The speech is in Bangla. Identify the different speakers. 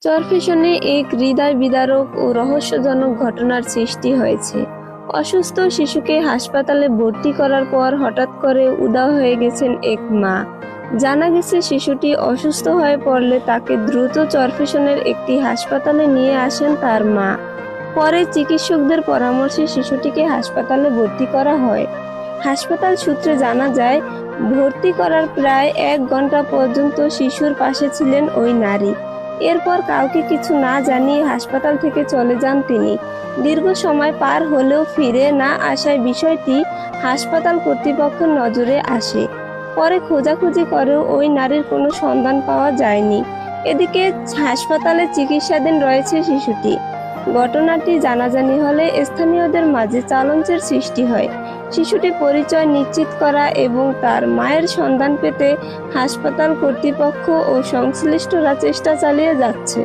Speaker 1: চরফ্যাশনে এক হৃদয় বিদারক ও রহস্যজনক ঘটনার সৃষ্টি হয়েছে। অসুস্থ শিশুকে হাসপাতালে ভর্তি করার পর হঠাৎ করে উধাও হয়ে গেছেন এক মা। জানা গেছে শিশুটি অসুস্থ হয়ে পড়লে তাকে দ্রুত চরফ্যাশনের একটি হাসপাতালে নিয়ে আসেন তার মা। পরে চিকিৎসকদের পরামর্শে শিশুটিকে হাসপাতালে ভর্তি করা হয়। হাসপাতাল সূত্রে জানা যায়, ভর্তি করার প্রায় 1 ঘন্টা পর্যন্ত শিশুর পাশে ছিলেন ওই নারী। এরপর কাউকে কিছু না জানিয়ে হাসপাতাল থেকে চলে যান তিনি। দীর্ঘ সময় পার হলেও ফিরে না আসায় বিষয়টি হাসপাতাল কর্তৃপক্ষের নজরে আসে। পরে খোঁজাখুঁজি করেও ওই নারীর কোনো সন্ধান পাওয়া যায়নি। এদিকে হাসপাতালে চিকিৎসাধীন রয়েছে শিশুটি। ঘটনাটি জানাজানি হলে স্থানীয়দের মাঝে চাঞ্চল্যের সৃষ্টি হয়। শিশুটির পরিচয় নিশ্চিত করা এবং তার মায়ের সন্ধান পেতে হাসপাতাল কর্তৃপক্ষ ও সংশ্লিষ্টরা চেষ্টা চালিয়ে যাচ্ছে।